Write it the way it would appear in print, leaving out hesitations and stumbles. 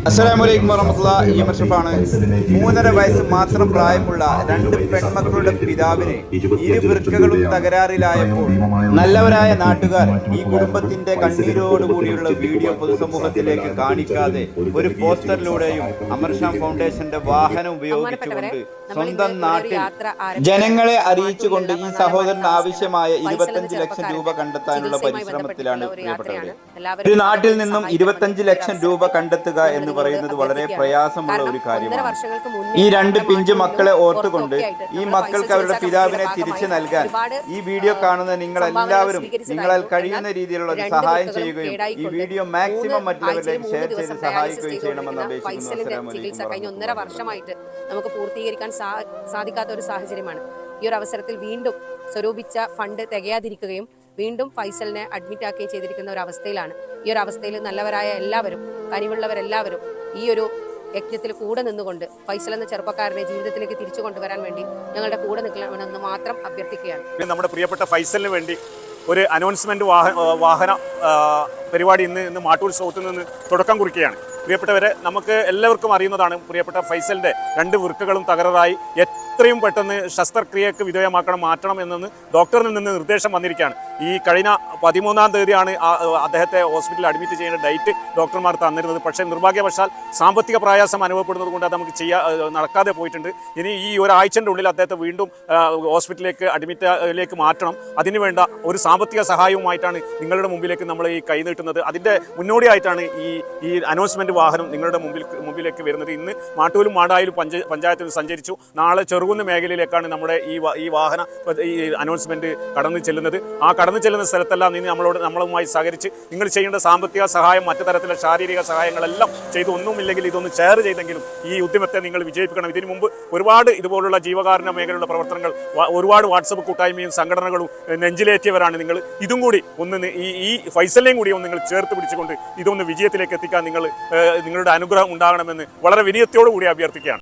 അസ്സലാമലൈക്കും വറഹ്മത്തുള്ളാഹി. ഈ മഷറഫാണ്. 3.5 വയസ്സ് മാത്രം പ്രായമുള്ള 2 പെൺമക്കളുടെ പിതാവിന് ഇരുവൃക്കകളും തകരാറിലായപ്പോൾ നല്ലവരായ നാട്ടുകാർ ഈ കുടുംബത്തിന്റെ കണ്ണീരോടുകൂടിയുള്ള വീഡിയോ പൊതുസമൂഹത്തിലേക്ക് കാണിക്കാതെ ഒരു പോസ്റ്ററിലൂടെയും അമർഷാം ഫൗണ്ടേഷന്റെ വാഹനം ഉപയോഗിച്ചുകൊണ്ട് സ്വന്തം നാട്ടിൽ ജനങ്ങളെ അറിയിച്ചുകൊണ്ട് ഈ സഹോദരന് ആവശ്യമായ 25 ലക്ഷം രൂപ കണ്ടെത്താനുള്ള പരിശ്രമത്തിലാണ് പ്രിയപ്പെട്ടവര്. ഒരു നാട്ടിൽ നിന്നും 25 ലക്ഷം രൂപ കണ്ടെത്തുക എന്ന് പറയുന്നത് വളരെ പ്രയാസമുള്ള ഒരു കാര്യമാണ്. ഈ 2 പിഞ്ചു മക്കളെ ഓർത്തുകൊണ്ട് ഈ മക്കൾക്ക് അവരുടെ പിതാവിനെ തിരിച്ചു നൽകാൻ ഈ വീഡിയോ കാണുന്ന നിങ്ങളെല്ലാവരും നിങ്ങളാൽ കഴിയുന്ന രീതിയിലുള്ള ഒരു സഹായം ചെയ്യുകയും ഈ വീഡിയോ മാക്സിമം മറ്റുള്ളവരിലേക്ക് ഷെയർ ചെയ്ത് സഹായിക്കുകയും ചെയ്യണമെന്ന് അപേക്ഷിക്കുന്നു. കഴിഞ്ഞ 1.5 വർഷമായിട്ട് നമുക്ക് പൂർത്തീകരിക്കാൻ സാധിക്കാത്ത ഒരു സാഹചര്യമാണ്. ഈ ഒരു അവസരത്തിൽ വീണ്ടും സ്വരൂപിച്ച ഫണ്ട് തികയാതിരിക്കുകയും വീണ്ടും ഫൈസലിനെ അഡ്മിറ്റ് ആക്കുകയും ചെയ്തിരിക്കുന്ന ഒരു അവസ്ഥയിലാണ്. ഈ ഒരു അവസ്ഥയിൽ നല്ലവരായ എല്ലാവരും കനിവുള്ളവരെല്ലാവരും ഈ ഒരു യജ്ഞത്തിൽ കൂടെ നിന്നുകൊണ്ട് ഫൈസൽ എന്ന ചെറുപ്പക്കാരനെ ജീവിതത്തിലേക്ക് തിരിച്ചു കൊണ്ടുവരാൻ വേണ്ടി ഞങ്ങളുടെ കൂടെ നിൽക്കണമെന്ന് മാത്രം അഭ്യർത്ഥിക്കുകയാണ്. നമ്മുടെ പ്രിയപ്പെട്ട ഫൈസലിന് വേണ്ടി ഒരു അനൗൺസ്മെന്റ് വാഹന പരിപാടി ഇന്ന് മാട്ടൂർ സൗത്തിൽ നിന്ന് തുടക്കം കുറിക്കുകയാണ്. പ്രിയപ്പെട്ടവരെ, നമുക്ക് എല്ലാവർക്കും അറിയുന്നതാണ് പ്രിയപ്പെട്ട ഫൈസലിന്റെ 2 വൃക്കകളും തകരാറായി എത്രയും പെട്ടെന്ന് ശസ്ത്രക്രിയക്ക് വിധേയമാക്കണം, മാറ്റണം എന്നു ഡോക്ടറിൽ നിന്ന് നിർദ്ദേശം വന്നിരിക്കുകയാണ്. ഈ കഴിഞ്ഞ 13-ാം തീയതിയാണ് അദ്ദേഹത്തെ ഹോസ്പിറ്റലിൽ അഡ്മിറ്റ് ചെയ്യേണ്ട ഡേറ്റ് ഡോക്ടർമാർ തന്നിരുന്നത്. പക്ഷേ നിർഭാഗ്യവശാൽ സാമ്പത്തിക പ്രയാസം അനുഭവപ്പെടുന്നത് കൊണ്ട് അത് നമുക്ക് നടക്കാതെ പോയിട്ടുണ്ട്. ഇനി ഈ ഒരാഴ്ചൻ്റെ ഉള്ളിൽ അദ്ദേഹത്തെ വീണ്ടും ഹോസ്പിറ്റലിലേക്ക് അഡ്മിറ്റിലേക്ക് മാറ്റണം. അതിനുവേണ്ട ഒരു സാമ്പത്തിക സഹായവുമായിട്ടാണ് നിങ്ങളുടെ മുമ്പിലേക്ക് നമ്മൾ ഈ കൈ നീട്ടുന്നത്. അതിൻ്റെ മുന്നോടിയായിട്ടാണ് ഈ അനൗൺസ്മെന്റ് വാഹനം നിങ്ങളുടെ മുമ്പിലേക്ക് വരുന്നത്. ഇന്ന് മാട്ടൂലും മാടായിലും പഞ്ചായത്തിൽ സഞ്ചരിച്ചു. നാളെ ചെറുകുന്ന് മേഖലയിലേക്കാണ് നമ്മുടെ ഈ വാഹന ഈ അനൗൺസ്മെന്റ് കടന്നു ചെല്ലുന്നത്. ആ കടന്നു ചെല്ലുന്ന സ്ഥലത്തെല്ലാം ഇനി നമ്മളുമായി സഹകരിച്ച് നിങ്ങൾ ചെയ്യേണ്ട സാമ്പത്തിക സഹായം, മറ്റു തരത്തിലുള്ള ശാരീരിക സഹായങ്ങളെല്ലാം ചെയ്ത് ഒന്നുമില്ലെങ്കിൽ ഇതൊന്ന് ഷെയർ ചെയ്തെങ്കിലും ഈ ഉദ്യമത്തെ നിങ്ങൾ വിജയിപ്പിക്കണം. ഇതിനു മുമ്പ് ഒരുപാട് ഇതുപോലുള്ള ജീവകാരുണ്യ മേഖലയുള്ള പ്രവർത്തനങ്ങൾ, ഒരുപാട് വാട്സപ്പ് കൂട്ടായ്മയും സംഘടനകളും നെഞ്ചിലേറ്റിയവരാണ് നിങ്ങൾ. ഇതും കൂടി ഒന്ന് ഈ ഫൈസലിനെയും കൂടി ഒന്ന് നിങ്ങൾ ചേർത്ത് പിടിച്ചുകൊണ്ട് ഇതൊന്ന് വിജയത്തിലേക്ക് എത്തിക്കാൻ നിങ്ങളുടെ അനുഗ്രഹം ഉണ്ടാകണമെന്ന് വളരെ വിനയത്തോടു കൂടി അഭ്യർത്ഥിക്കുകയാണ്.